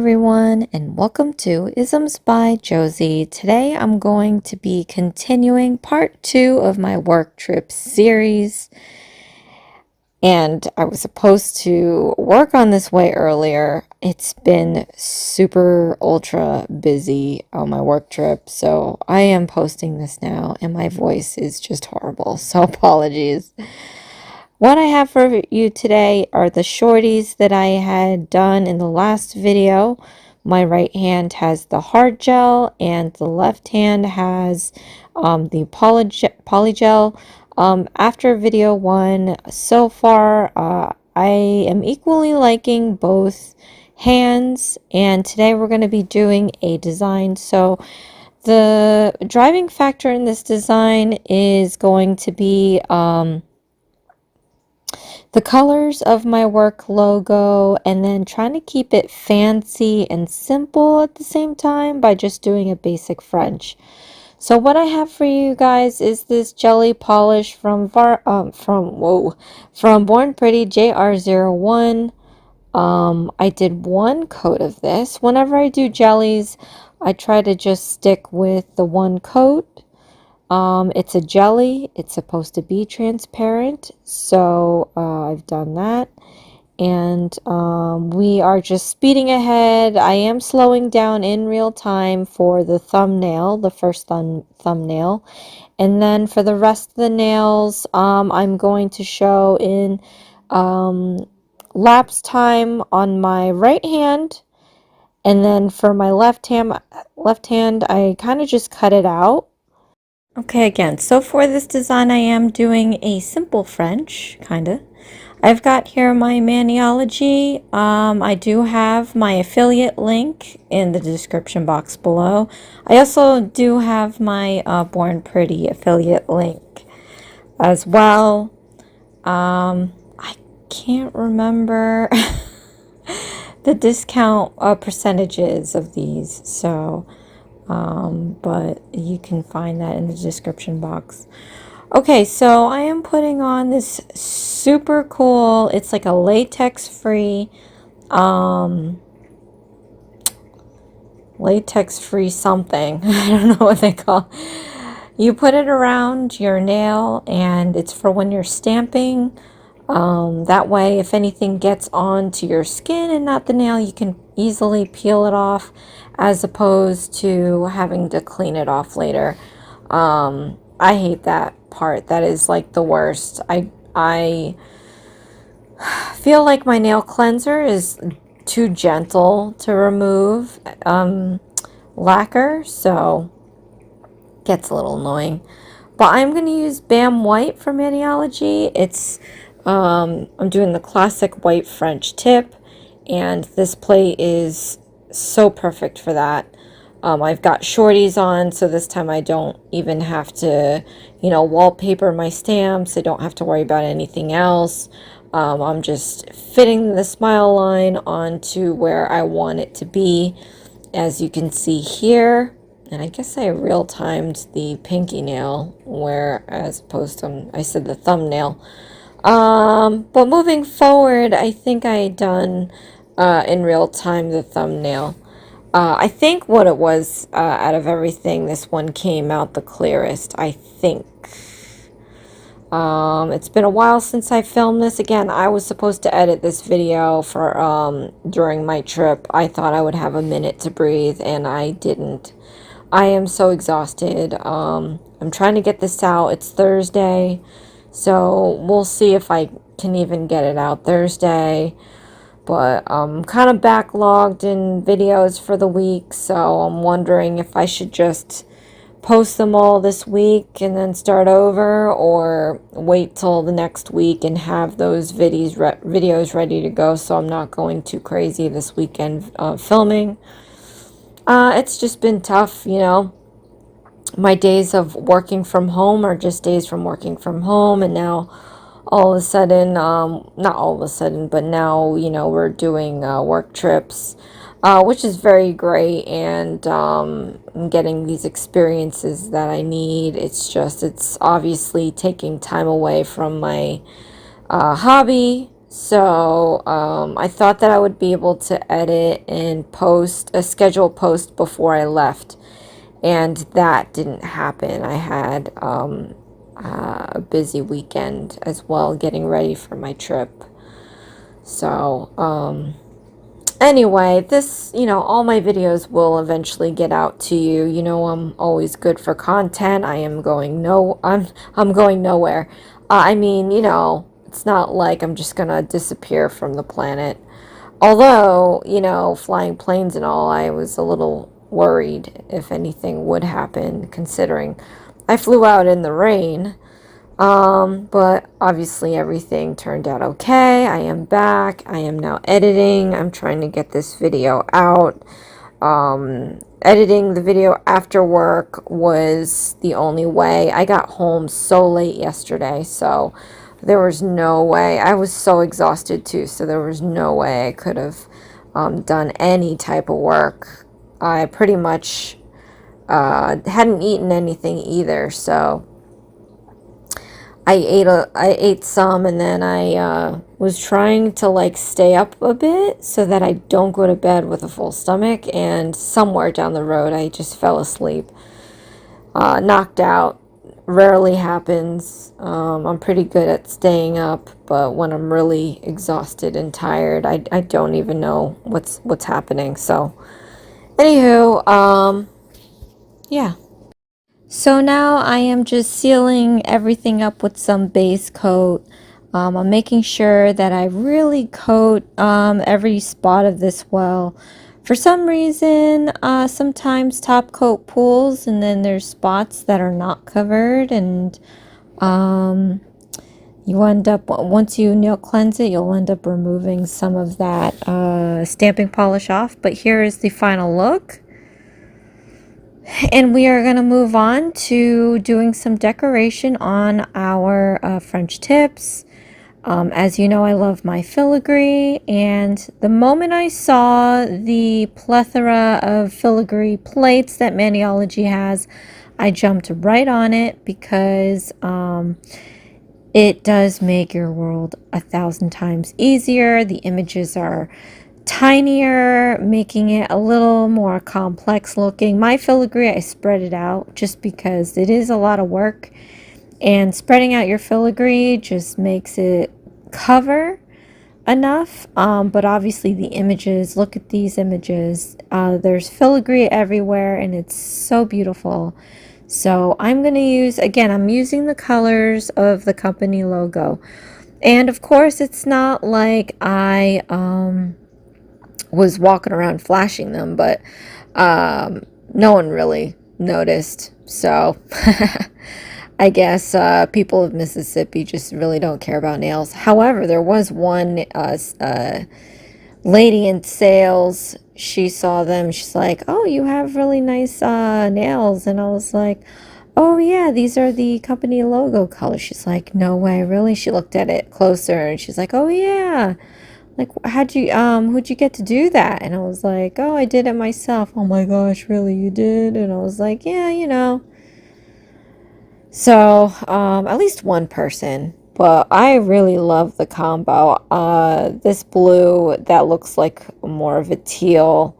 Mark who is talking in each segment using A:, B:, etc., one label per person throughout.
A: everyone, and welcome to Isms by Josie. Today I'm going to be continuing part 2 of my work trip series. And I was supposed to work on this way earlier. It's been super ultra busy on my work trip, so I am posting this now, and my voice is just horrible, so apologies. What I have for you today are the shorties that I had done in the last video. My right hand has the hard gel and the left hand has the polygel. After video 1, so far I am equally liking both hands, and today we're going to be doing a design. So the driving factor in this design is going to be the colors of my work logo, and then trying to keep it fancy and simple at the same time by just doing a basic French. So what I have for you guys is this jelly polish from Born Pretty JR01. I did one coat of this. Whenever I do jellies, I try to just stick with the one coat. It's a jelly. It's supposed to be transparent, so I've done that. And we are just speeding ahead. I am slowing down in real time for the thumbnail, the first thumbnail. And then for the rest of the nails, I'm going to show in lapse time on my right hand. And then for my left hand, I kind of just cut it out. Okay, again, so for this design, I am doing a simple French, kind of. I've got here my maniology. I do have my affiliate link in the description box below. I also do have my Born Pretty affiliate link as well. I can't remember the discount percentages of these, so... but you can find that in the description box. Okay, so I am putting on this super cool, it's like a latex free something. I don't know what they call. You put it around your nail, and it's for when you're stamping. That way, if anything gets onto your skin and not the nail, you can easily peel it off, as opposed to having to clean it off later. I hate that part. That is like the worst. I feel like my nail cleanser is too gentle to remove lacquer, so it gets a little annoying. But I'm going to use BAM White for Maniology. It's I'm doing the classic white French tip, and this plate is so perfect for that. I've got shorties on, so this time I don't even have to, wallpaper my stamps. I don't have to worry about anything else. I'm just fitting the smile line onto where I want it to be, as you can see here. And I guess I real-timed the pinky nail, where as opposed to, I said the thumbnail. But moving forward, I think I had done in real time the thumbnail. I think what it was, out of everything, this one came out the clearest, I think. It's been a while since I filmed this. Again, I was supposed to edit this video for during my trip. I thought I would have a minute to breathe, and I didn't. I am so exhausted. I'm trying to get this out. It's Thursday, so we'll see if I can even get it out Thursday. But I'm kind of backlogged in videos for the week, so I'm wondering if I should just post them all this week and then start over, or wait till the next week and have those videos ready to go, so I'm not going too crazy this weekend filming. It's just been tough, My days of working from home are just days from working from home, and now all of a sudden, not all of a sudden, but now, we're doing work trips, which is very great, and I'm getting these experiences that I need. It's obviously taking time away from my hobby, So I thought that I would be able to edit and post a scheduled post before I left, and that didn't happen. I had a busy weekend as well getting ready for my trip. So anyway, this, all my videos will eventually get out to you. I'm always good for content. I'm going nowhere. I mean, it's not like I'm just gonna disappear from the planet. Although, flying planes and all, I was a little worried if anything would happen, considering I flew out in the rain. But obviously everything turned out okay. I am back. I am now editing. I'm trying to get this video out. Editing the video after work was the only way. I got home so late yesterday, so there was no way. I was so exhausted too, so there was no way I could have done any type of work. I pretty much hadn't eaten anything either, so I ate some, and then I was trying to like stay up a bit so that I don't go to bed with a full stomach, and somewhere down the road I just fell asleep. Knocked out. Rarely happens. I'm pretty good at staying up, but when I'm really exhausted and tired, I don't even know what's happening. So anywho, yeah. So now I am just sealing everything up with some base coat. I'm making sure that I really coat every spot of this well. For some reason, sometimes top coat pools, and then there's spots that are not covered, and you end up, once you nail cleanse it, you'll end up removing some of that stamping polish off. But here is the final look. And we are going to move on to doing some decoration on our French tips. As you know, I love my filigree, and the moment I saw the plethora of filigree plates that Maniology has, I jumped right on it because it does make your world 1,000 times easier. The images are tinier, making it a little more complex looking. My filigree, I spread it out just because it is a lot of work, and spreading out your filigree just makes it cover enough. But obviously the images, look at these images, there's filigree everywhere, and it's so beautiful. So I'm going to use, again, I'm using the colors of the company logo, and of course it's not like I was walking around flashing them, but no one really noticed. So I guess people of Mississippi just really don't care about nails. However, there was one lady in sales. She saw them. She's like, "Oh, you have really nice nails." And I was like, "Oh yeah, these are the company logo colors." She's like, "No way, really?" She looked at it closer and she's like, "Oh yeah. Like, who'd you get to do that?" And I was like, "Oh, I did it myself." "Oh my gosh, really, you did?" And I was like, "Yeah, you know." So, at least one person. But I really love the combo. This blue that looks like more of a teal.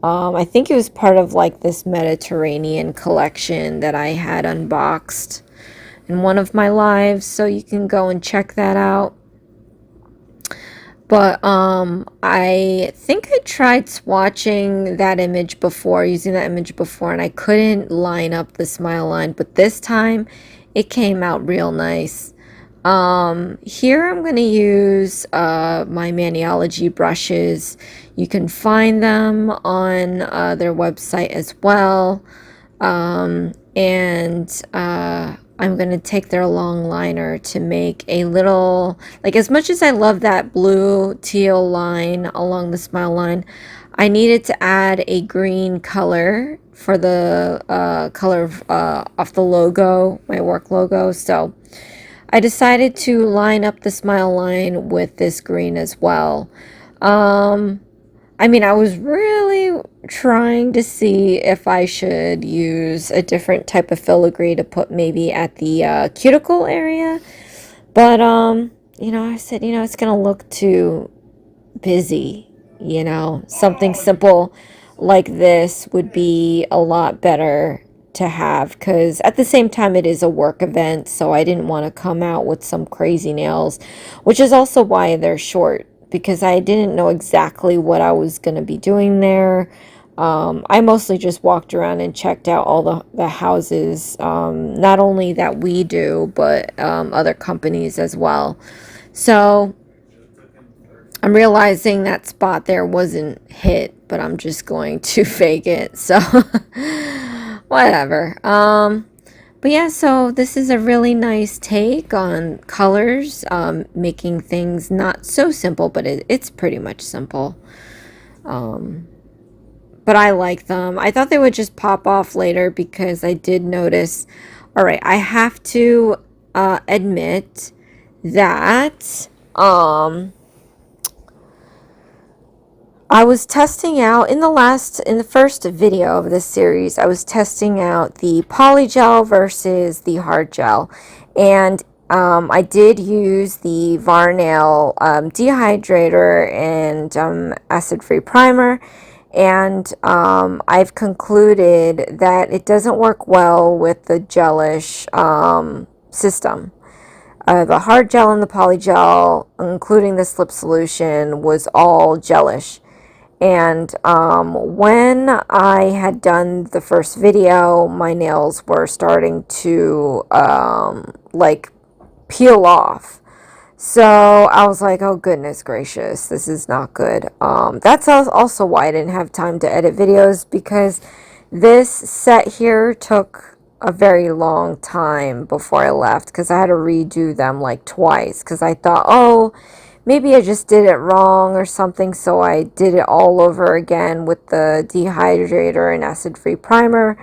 A: I think it was part of like this Mediterranean collection that I had unboxed in one of my lives. So you can go and check that out. But I think I tried swatching that image before, using that image before, and I couldn't line up the smile line, but this time it came out real nice. Here I'm going to use my Maniology brushes. You can find them on their website as well. I'm going to take their long liner to make a little, like, as much as I love that blue teal line along the smile line, I needed to add a green color for the color off the logo, my work logo. So I decided to line up the smile line with this green as well. I mean, I was really trying to see if I should use a different type of filigree to put maybe at the cuticle area. But I said, it's going to look too busy, something simple like this would be a lot better to have, because at the same time it is a work event, so I didn't want to come out with some crazy nails, which is also why they're short, because I didn't know exactly what I was going to be doing there. I mostly just walked around and checked out all the houses, not only that we do, but other companies as well. So I'm realizing that spot there wasn't hit, but I'm just going to fake it. So whatever. But yeah, so this is a really nice take on colors, making things not so simple, but it's pretty much simple. But I like them. I thought they would just pop off later because I did notice. All right, I have to admit that I was testing out in the first video of this series, I was testing out the polygel versus the hard gel. And I did use the Varnail dehydrator and acid-free primer. And I've concluded that it doesn't work well with the Gelish system. The hard gel and the polygel, including the slip solution, was all gelish. And when I had done the first video, my nails were starting to like peel off. So I was like, oh goodness gracious, this is not good. That's also why I didn't have time to edit videos, because this set here took a very long time before I left, because I had to redo them like twice, because I thought, oh, maybe I just did it wrong or something, so I did it all over again with the dehydrator and acid-free primer.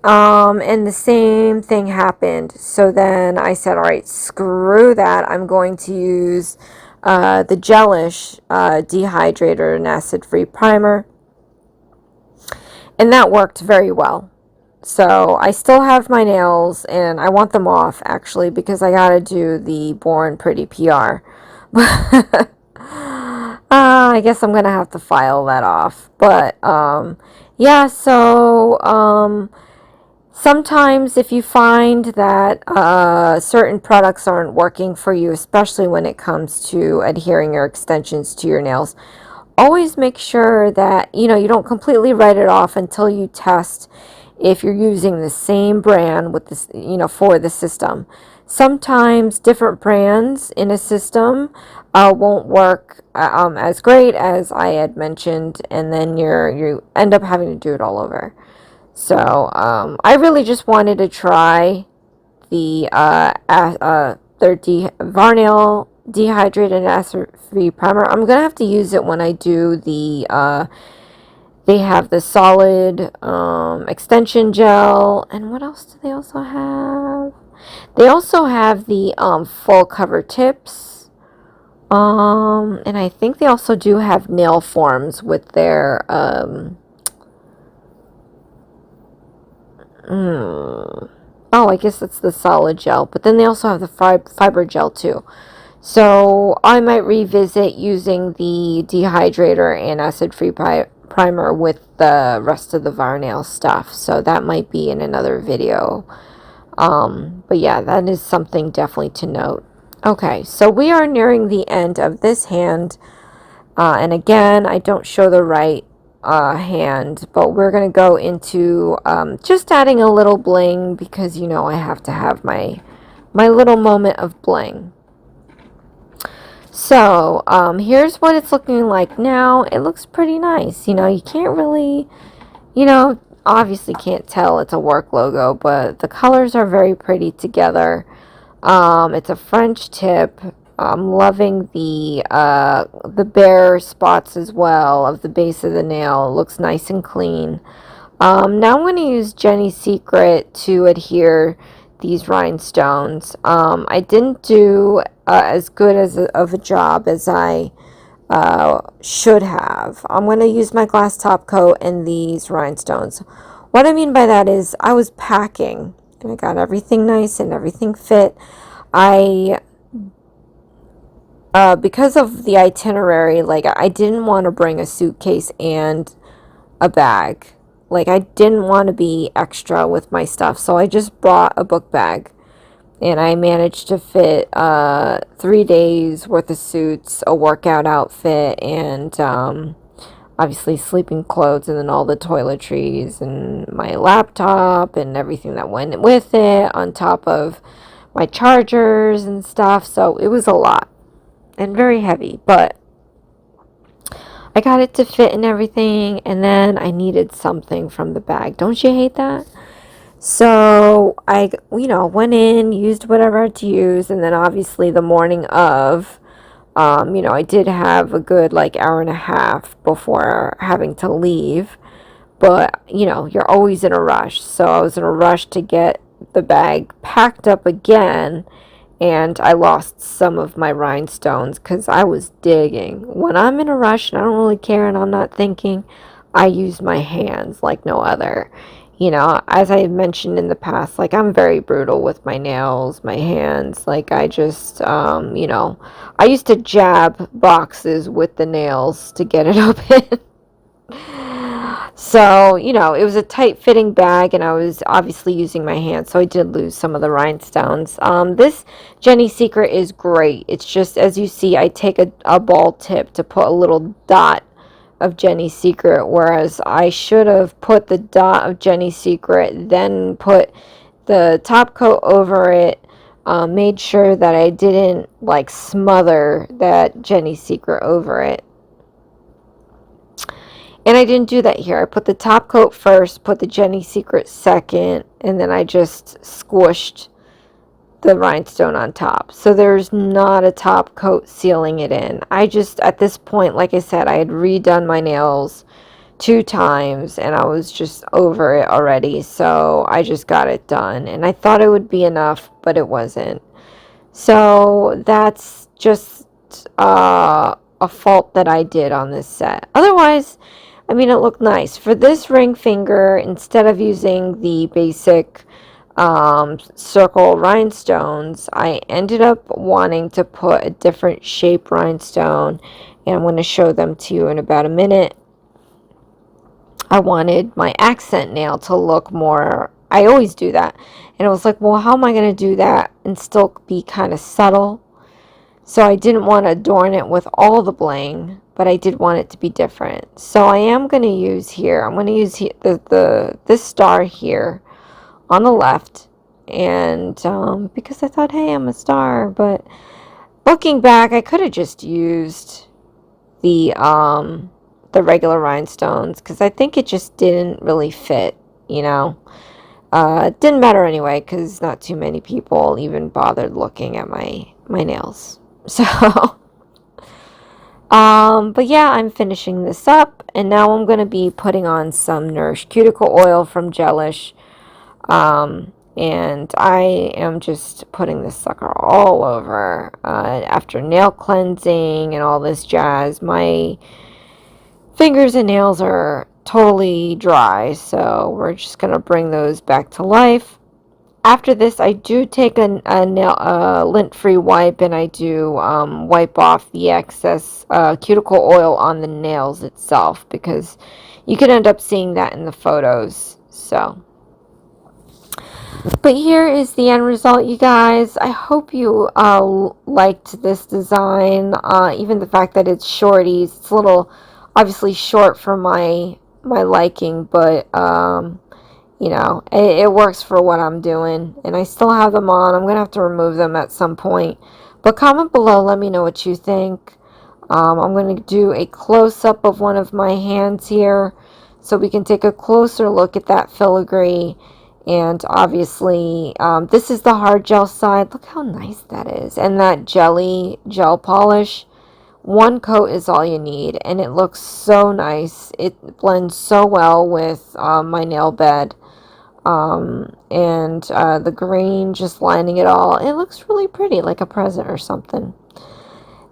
A: And the same thing happened. So then I said, all right, screw that. I'm going to use the Gelish dehydrator and acid-free primer. And that worked very well. So I still have my nails, and I want them off, actually, because I got to do the Born Pretty PR. I guess I'm going to have to file that off. But, yeah, so, sometimes if you find that certain products aren't working for you, especially when it comes to adhering your extensions to your nails, always make sure that, you don't completely write it off until you test if you're using the same brand with this, for the system. Sometimes different brands in a system won't work as great as I had mentioned, and then you end up having to do it all over. So I really just wanted to try the their Varnail dehydrated acid-free primer. I'm gonna have to use it when I do the they have the solid extension gel. And what else do they also have? They also have the full cover tips. And I think they also do have nail forms with their oh, I guess that's the solid gel. But then they also have the fiber gel too. So I might revisit using the dehydrator and acid-free primer with the rest of the Varnail stuff. So that might be in another video. But yeah, that is something definitely to note. Okay, so we are nearing the end of this hand. And again, I don't show the right hand, but we're going to go into just adding a little bling, because I have to have my little moment of bling. So here's what it's looking like now. It looks pretty nice. You can't really, obviously can't tell it's a work logo, but the colors are very pretty together. It's a French tip. I'm loving the bare spots as well of the base of the nail. It looks nice and clean. Now I'm going to use Jenny's Secret to adhere these rhinestones. I didn't do as good of a job as I should have. I'm going to use my glass top coat and these rhinestones. What I mean by that is I was packing and I got everything nice and everything fit. I because of the itinerary, like I didn't want to bring a suitcase and a bag. Like I didn't want to be extra with my stuff, so I just brought a book bag. And I managed to fit 3 days worth of suits, a workout outfit, and obviously sleeping clothes, and then all the toiletries and my laptop and everything that went with it, on top of my chargers and stuff. So it was a lot and very heavy, but I got it to fit and everything. And then I needed something from the bag. Don't you hate that? So I, went in, used whatever I had to use, and then obviously the morning of, I did have a good like hour and a half before having to leave. But, you're always in a rush. So I was in a rush to get the bag packed up again, and I lost some of my rhinestones because I was digging. When I'm in a rush and I don't really care and I'm not thinking, I use my hands like no other. As I mentioned in the past, like I'm very brutal with my nails, my hands. Like I just, I used to jab boxes with the nails to get it open. So, it was a tight fitting bag, and I was obviously using my hands, so I did lose some of the rhinestones. This Jenny Secret is great. It's just, as you see, I take a ball tip to put a little dot of Jenny Secret, whereas I should have put the dot of Jenny Secret, then put the top coat over it, made sure that I didn't like smother that Jenny Secret over it. And I didn't do that here. I put the top coat first, put the Jenny Secret second, and then I just squished the rhinestone on top. So there's not a top coat sealing it in. I just, at this point, like I said, I had redone my nails 2 times and I was just over it already. So I just got it done. And I thought it would be enough, but it wasn't. So that's just a fault that I did on this set. Otherwise, I mean, it looked nice. For this ring finger, instead of using the basic circle rhinestones, I ended up wanting to put a different shape rhinestone, and I'm going to show them to you in about a minute. I wanted my accent nail to look more, I always do that, and I was like, well, how am I going to do that and still be kind of subtle? So I didn't want to adorn it with all the bling, but I did want it to be different. So I am going to use here, I'm going to use this star here on the left, and because I thought, hey, I'm a star, but looking back, I could have just used the regular rhinestones, because I think it just didn't really fit, it didn't matter anyway, because not too many people even bothered looking at my nails. So but yeah, I'm finishing this up, and now I'm going to be putting on some Nourish Cuticle Oil from Gelish. And I am just putting this sucker all over. After nail cleansing and all this jazz, my fingers and nails are totally dry, so we're just going to bring those back to life. After this, I do take a lint-free wipe, and I do wipe off the excess cuticle oil on the nails itself, because you could end up seeing that in the photos. So, but here is the end result, you guys. I hope you liked this design. Even the fact that it's shorties. It's a little, obviously, short for my liking, but it works for what I'm doing, and I still have them on. I'm gonna have to remove them at some point, but comment below, let me know what you think. I'm gonna do a close-up of one of my hands here so we can take a closer look at that filigree. And obviously this is the hard gel side. Look how nice that is, and that gel polish. One coat is all you need, and it looks so nice. It blends so well with my nail bed. And the green just lining it all. It looks really pretty, like a present or something.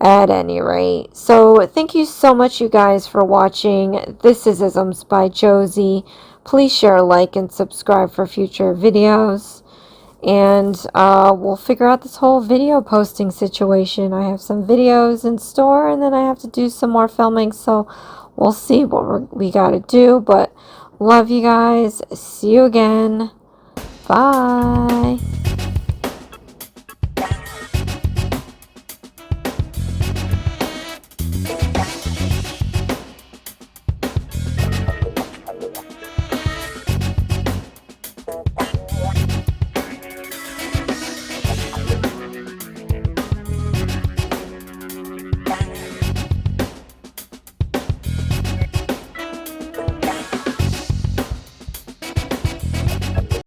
A: At any rate, so thank you so much, you guys, for watching. This is Isms by Josie. Please share, like, and subscribe for future videos. and we'll figure out this whole video posting situation. I have some videos in store, and then I have to do some more filming, so we'll see what we gotta do. But love you guys. See you again. Bye.